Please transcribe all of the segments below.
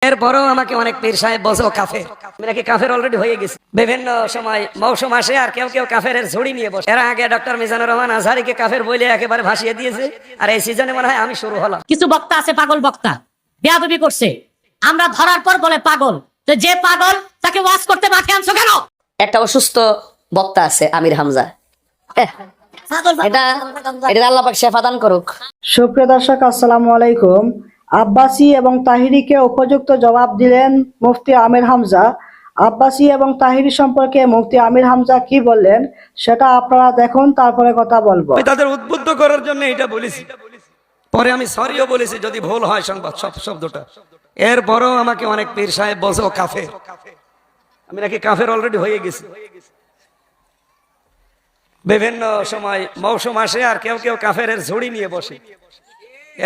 এরপরও আমাকে অনেক পীর সাহেব বলছে ও কাফের। আমি নাকি কাফের অলরেডি হয়ে গেছি। বিভিন্ন সময় মৌসুম আসে আর কেউ কেউ কাফের ঝুড়ি নিয়ে বসে। এর আগে ডক্টর মিজানুর রহমান আজহারীকে কাফের বলে একেবারে ভাসিয়ে দিয়েছে। আর এই সিজনে মনে হয় আমি শুরু হলাম। কিছু বক্তা আছে পাগল বক্তা, বেয়াদবি করছে, আমরা ধরার পর বলে পাগল। তো যে পাগল তাকে ওয়াজ করতে মাঠে আনছো কেন? একটা অসুস্থ বক্তা আছে আমির হামজা, এটা আল্লাহ পাক শেফা দান করুক। সুপ্রিয় দর্শক, আসসালামু আলাইকুম। আব্বাসী এবং তাহিরিকে উপযুক্ত জবাব দিলেন মুফতি আমির হামজা। আব্বাসী এবং তাহিরি সম্পর্কে মুফতি আমির হামজা কি বললেন সেটা আপনারা দেখুন, তারপরে কথা বলবো। তাদের উদ্বুদ্ধ করার জন্য এটা বলেছি, পরে আমি সরিও বলেছি যদি ভুল হয় সংবাদ শব্দটা। এরপরও আমাকে অনেক পীর সাহেব বলছে ও কাফের। আমি নাকি কাফের অলরেডি হয়ে গেছি। বিভিন্ন সময় মৌসুম আসে আর কেউ কেউ কাফের ঝুড়ি নিয়ে বসে।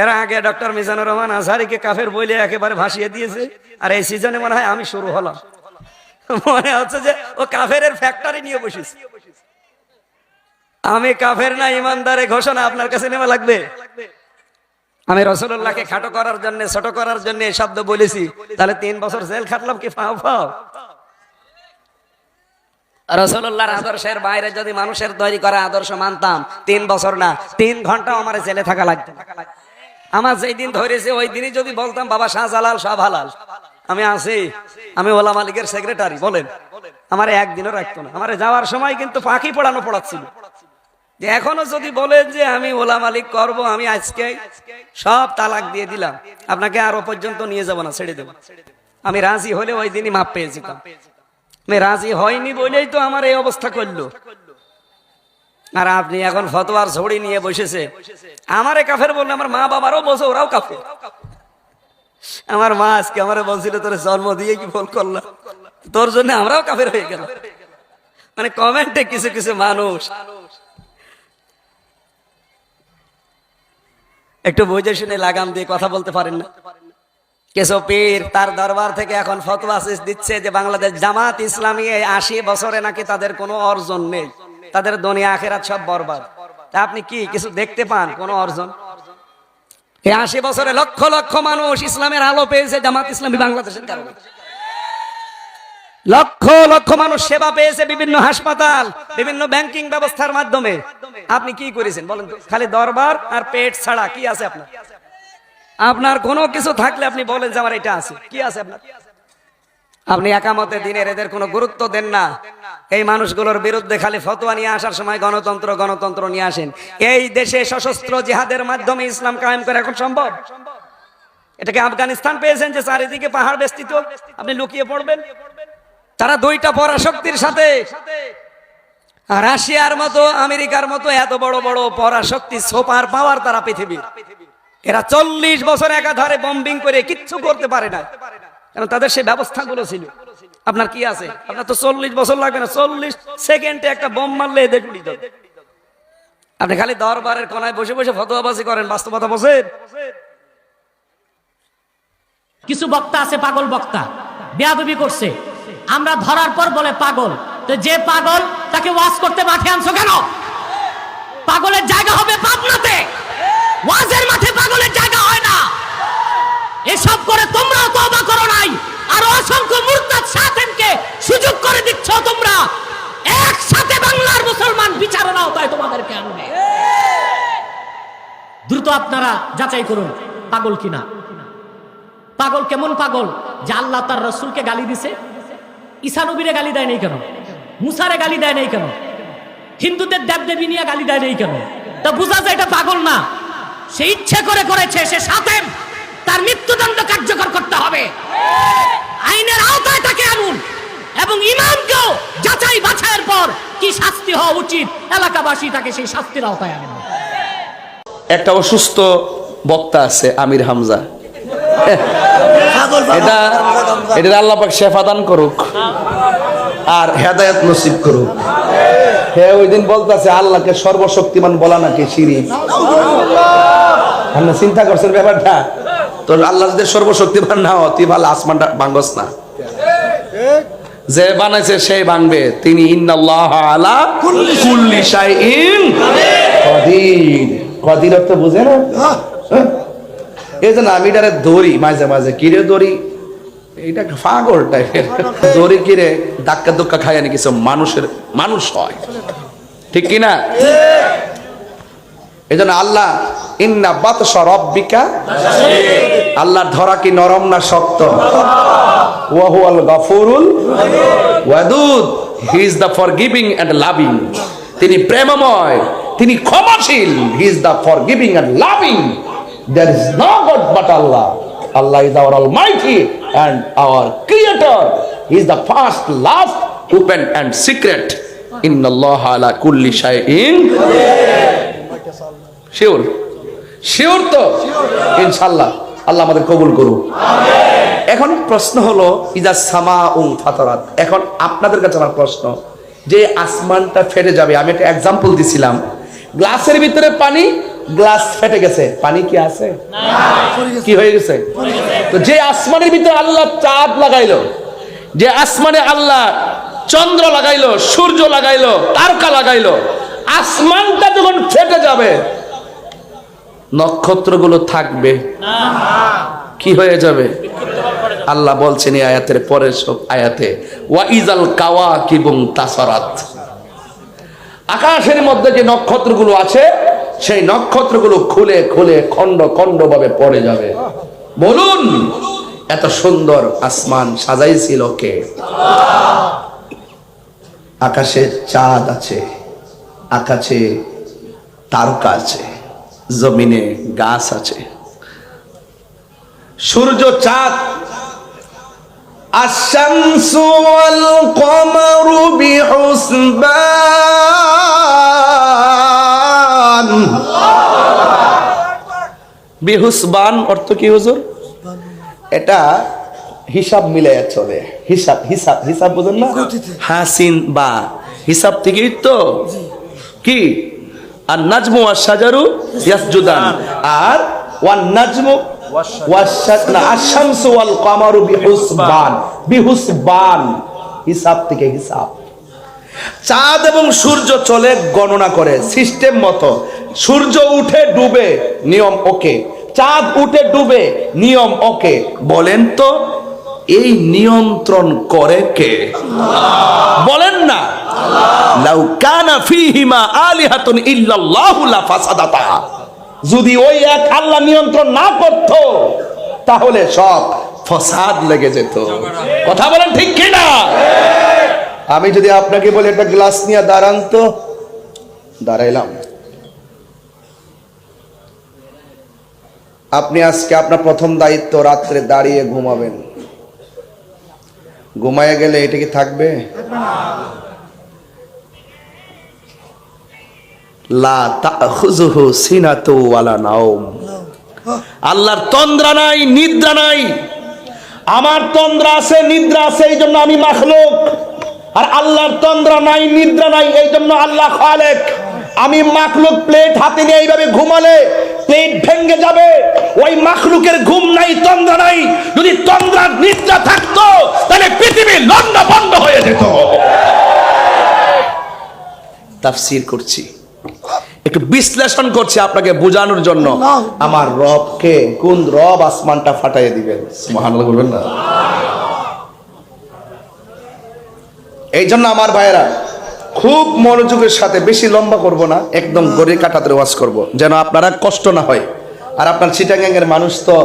এর আগে ডক্টর মিজানুর রহমান আজহারীকে কাফের বলে একেবারে ভাসিয়ে দিয়েছে। আর এই সিজনে মনে হয় আমি শুরু হলাম। মনে হচ্ছে যে ও কাফের ফ্যাক্টরি নিয়ে বসেছে। আমি কাফের না ইমানদারে ঘোষণা আপনার কাছে নেওয়া লাগবে। আমি রাসূলুল্লাহকে খাটো করার জন্য, ছোট করার জন্য এই শব্দ বলেছি, তাহলে 3 বছর জেল খাটলাম কি ফাও ফাও? রাসূলুল্লাহর আদর্শের বাইরে যদি মানুষের তৈরি করা আদর্শ মানতাম 3 বছর না 3 ঘন্টাও আমার জেলে থাকা লাগতো। আমার যেই দিন ধরেছে ওই দিনই যদি বলতাম বাবা শাহজালাল সব হালাল, আমি আছি, আমি ওলামা লীগের সেক্রেটারি, বলেন আমার একদিনও রাখতো না। আমার যাওয়ার সময় কিন্তু ফাঁকি পড়াচ্ছিল যে এখনো যদি বলেন যে আমি ওলামা লীগ করবো, আমি আজকে সব তালাক দিয়ে দিলাম, আপনাকে আরো পর্যন্ত নিয়ে যাব না, ছেড়ে দেব। আমি রাজি হলে ওই দিনই মাপ পেয়ে যেতাম। আমি রাজি হয়নি বলেই তো আমার এই অবস্থা করলো। আর আপনি এখন ফতোয়ার ঝুড়ি নিয়ে বসেছে। আমারে কাফের বললে আমার মা বাবারও বলছে ওরাও কাফের। আমার মা আজকে আমারে বলছিল তোর জন্ম দিয়ে কি ভুল করলাম, তোর জন্য আমরাও কাফের হয়ে গেলাম। মানে কমেন্টে কিছু কিছু মানুষ একটু বুঝে শুনে লাগাম দিয়ে কথা বলতে পারেন না। কিছু পীর তার দরবার থেকে এখন ফতোয়া দিচ্ছে যে বাংলাদেশ জামাত ইসলামী 80 বছরে নাকি তাদের কোনো অর্জন নেই, তাদের দুনিয়া আখিরাত সব বরবাদ। তা আপনি কি কিছু দেখতে পান কোনো অর্জন? এই 80 বছরে লক্ষ লক্ষ মানুষ ইসলামের আলো পেয়েছে জামাত ইসলামী বাংলাদেশের কারণে। লক্ষ লক্ষ মানুষ সেবা পেয়েছে বিভিন্ন হাসপাতাল, বিভিন্ন ব্যাংকিং ব্যবস্থার মাধ্যমে। আপনি কি করেছেন বলেন তো? খালি দরবার আর পেট ছাড়া কি আছে আপনার? আপনার কোনো কিছু থাকলে আপনি বলেন যে আমার এটা আছে, কি আছে আপনার? আপনি একামতে দিনের এদের কোনো গুরুত্ব দেন না। এই মানুষগুলোর বিরুদ্ধে খালি ফতোয়া নিয়ে আসার সময় গণতন্ত্র গণতন্ত্র নিয়ে আসেন। এই দেশে সশস্ত্র জিহাদের মাধ্যমে ইসলাম কায়েম করে এখন সম্ভব? এটাকে আফগানিস্তান পেয়েছেন যে চারিদিকে পাহাড় বেষ্টিত, আপনি লুকিয়ে পড়বেন? তারা 2টা পরাশক্তির সাথে, রাশিয়ার মতো আমেরিকার মতো এত বড় বড় পরাশক্তি, সুপার পাওয়ার তারা পৃথিবীর। এরা 40 বছর একাধারে বম্বিং করে কিচ্ছু করতে পারে না, কারণ তাদের সেই ব্যবস্থাগুলো ছিল। আপনার কি আছে? আপনার তো 40 বছর লাগবে না, 40 সেকেন্ডে একটা বোম মারলে এদের গুলি দেবে। আপনি খালি দরবারের কোনায় বসে বসে ফতোয়াবাজি করেন, বাস্তবতা বসেন। কিছু বক্তা আছে পাগল বক্তা, বেয়াদবি করছে, আমরা ধরার পর বলে পাগল। তো যে পাগল তাকে ওয়াজ করতে মাঠে আনছো কেন? পাগলের জায়গা হবে পাবনাতে, ওয়াজের মাঠে পাগলের জায়গা হয় না। এসব করে তোমরাও তওবা করো নাই, আর অসংখ্য মুরতাদ শাতেমকে সুযোগ করে দিচ্ছ তোমরা। একসাথে বাংলার মুসলমান বিচারের আওতায় তোমাদেরকে আনবে। দ্রুত আপনারা যাচাই করুন পাগল কিনা। পাগল কেমন পাগল? যে আল্লাহ তার রাসূলকে গালি দিছে, ঈসা নবীরে গালি দেয় নাই কেন? মুসারে গালি দেয় নাই কেন? হিন্দুদের দেবদেবী নিয়ে গালি দেয় নাই কেন? তা বুঝা যায় এটা পাগল না। সে ইচ্ছে করে করেছে, সে শাতেম, তার মৃত্যুদণ্ড কার্যকর করতে হবে। আইনের আওতায় তাকে আনুন এবং ইমামকেও যাচাই বাছাইয়ের পর কি শাস্তি হওয়া উচিত এলাকাবাসী তাকে সেই শাস্তির আওতায় আনুন। একটা অসুস্থ বক্তা আছে আমির হামজা, এটা আল্লাহ পাক শেফা দান করুক আর হেদায়েত নসিব করুক। হ্যাঁ, ওই দিন বলতেছে আল্লাহকে সর্বশক্তিমান বলা নাকি শিরিক। আপনি চিন্তা করছেন ব্যাপারটা? তোর আল্লাহ যদি সর্বশক্তিমান না হয়, তুই ভালো আসমানটা ভাঙস না। যে বানাইছে সেই ভাঙবে। তিনি ইন্নাল্লাহা আলা কুল্লি শাইইন কাদির। কাদির অর্থ বুঝে না? এই জন্য আমি এটারে ধরি মাঝে মাঝে, কিরে ধরি এইটা পাগল টাইপের দড়ি কিরে ধাক্কা ধুক্কা খায় না কিছু মানুষ হয়, ঠিক কিনা? এই জন্য আল্লাহ ইন্না বাতশা রাব্বিকা, আল্লাহর ধরা কি নরম না শক্ত? ওয়া হুয়াল গাফুরুল ওয়াদুদ, he is the forgiving and loving, তিনি প্রেমময়, তিনি ক্ষমাশীল, he is the forgiving and loving. There is no god but Allah, Allah is our almighty and our creator, he is the first, last, open and secret. ইন্নাল্লাহা আলা কুল্লি শাইইন sure, sure তো ইনশাআল্লাহ। আল্লাহ আমাদের কবুল করুন। এখন প্রশ্ন হলো ইজা সামাউন ফাতারাত, এখন আপনাদের কাছে আমার প্রশ্ন, যে আসমানটা ফেটে যাবে, আমি একটা এক্সাম্পল দিছিলাম, গ্লাসের ভিতরে পানি, গ্লাস ফেটে গেছে, পানি কি আছে? কি হয়ে গেছে? তো যে আসমানের ভিতরে আল্লাহ চাঁদ লাগাইলো, যে আসমানে আল্লাহ চন্দ্র লাগাইলো, সূর্য লাগাইলো, তারকা লাগাইলো, আসমানটা যখন ফেটে যাবে নক্ষত্রগুলো থাকবে? কি হয়ে যাবে? আল্লাহ বলছেন এই আয়াতের পরের সব আয়াতে, ওয়া ইজাল কাওয়াকিবুন তাসারাত, আকাশের মধ্যে যে নক্ষত্রগুলো আছে সেই নক্ষত্রগুলো খুলে খুলে খণ্ড খণ্ড ভাবে পড়ে যাবে। বলুন এত সুন্দর আসমান সাজাইছিল কে? আকাশে চাঁদ আছে, আকাশে তারকা আছে, জমিনে গাছ আছে, সূর্য চাঁদ, আশ-শামসু ওয়াল কমারু বিহুসবান। বিহুসবান অর্থ কি হুজুর? এটা হিসাব মিলে চলে, হিসাব হিসাব হিসাব বুঝুন না, হাসিন বা হিসাব থেকেই তো কি আর নাজমু ওয়াশ শাজারু ইয়াসজুদান, আর ওয়ান নাজমু আশ-শামসু ওয়াল কমারু বিহুসবান, বিহুসবান হিসাব থেকে হিসাব। চাঁদ এবং সূর্য চলে গণনা করে সিস্টেম মতো, সূর্য উঠে ডুবে নিয়ম ওকে, চাঁদ উঠে ডুবে নিয়ম ওকে। বলেন তো এই নিয়ন্ত্রণ করে কে? বলেন না। লাউ কানা ফীহিমা আলিহাতুন ইল্লাল্লাহু লাফাসাদাতা, যদি ওই এক আল্লাহ নিয়ন্ত্রণ না করত তাহলে সব ফসাদ লেগে যেত। কথা বলেন ঠিক কি না? আমি যদি আপনাকে বলি একটা গ্লাস নিয়ে দাঁড়ান তো, দাঁড়াইলাম, আপনি আজকে আপনার প্রথম দায়িত্ব রাত্রে দাঁড়িয়ে ঘুমাবেন, ঘুমায় গেলে এটা কি থাকবে? লা তাখুযুহু সিনাতু ওয়ালা নাওম, আল্লাহর তন্দ্রা নাই, নিদ্রা নাই। আমার তন্দ্রা আছে, নিদ্রা আছে, এই জন্য আমি মাখলুক, আর আল্লাহর তন্দ্রা নাই, নিদ্রা নাই, এই জন্য আল্লাহ খালেক। আমি মাখলুক, প্লেট হাতে নিয়ে এইভাবে ঘুমালে প্লেট ভেঙে যাবে। ওই মাখলুকের ঘুম নাই, তন্দ্রা নাই। যদি তন্দ্রা নিদ্রা থাকতো তাহলে পৃথিবী লন্ড বন্ধ হয়ে যেত। তাফসীর করছি, একটু বিশ্লেষণ করছি আপনাকে বোঝানোর জন্য। আমার রবকে, কোন রব আসমানটা ফাটাইয়ে দিবেন? সুবহানাল্লাহ বলবেন না? এই জন্য আমার ভাইয়েরা খুব মনোযোগের সাথে, বেশি লম্বা করব না, একদম গড়ি কাটাতে ওয়াজ করব যেন আপনারা কষ্ট না হয়। আর আপনার চিটাগাঙ্গের মানুষ তো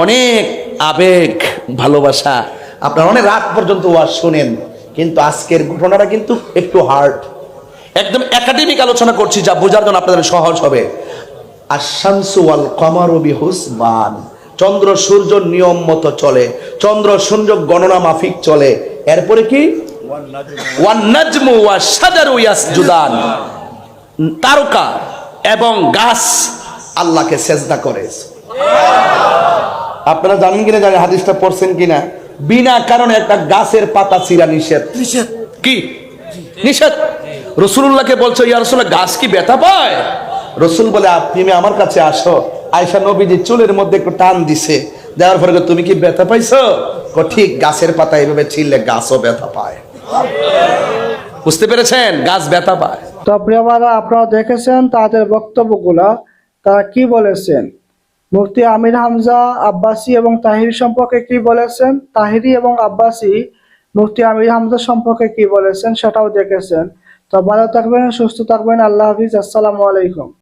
অনেক আবেগ, ভালোবাসা, আপনারা অনেক রাত পর্যন্ত ওয়াজ শুনেন, কিন্তু আজকের ঘটনাটা কিন্তু একটু হার্ড, একদম একাডেমিক আলোচনা করছি যা বোঝার জন্য আপনাদের সহজ হবে। আশ-শামসু ওয়াল কমারু বিহুসবান, চন্দ্র সূর্য নিয়ম মতো চলে, চন্দ্র সূর্য গণনা মাফিক চলে। এরপরে কি? ওয়ান নাজমু ওয়াশ শাজারু ইয়াসজুদান, তারকা এবং গাছ আল্লাহকে সেজদা করে। আপনারা জানেন কিনা জানেন, হাদিসটা পড়ছেন কিনা, বিনা কারণে একটা গাছের পাতা ছিঁড়া নিষেধ। কি নিষেধ? রাসূলুল্লাহকে বলছো, ইয়া রাসূলুল্লাহ গাছ কি ব্যথা পায়? রাসূল বলে, তুমি আমার কাছে আসো। আয়েশা নবীজি চুলের মধ্যে একটু টান দিছে, দেওয়ার পরে তুমি কি ব্যথা পাইছো? ঠিক, গাছের পাতা এইভাবে ছিঁড়লে গাছও ব্যথা পায়। বুঝতে পেরেছেন? গাছ ব্যথা পায়। তো প্রিয় ভাইরা, আপনারা দেখেছেন তাদের বক্তব্যগুলা, তারা কি বলেছেন। মুফতি আমির হামজা আব্বাসী এবং তাহিরি সম্পর্কে কি বলেছেন, তাহিরি এবং আব্বাসী মুফতি আমির হামজা সম্পর্কে কি বলেছেন সেটাও দেখেছেন। তো ভালো থাকবেন, সুস্থ থাকবেন, আল্লাহ হাফিজ, আসসালামু আলাইকুম।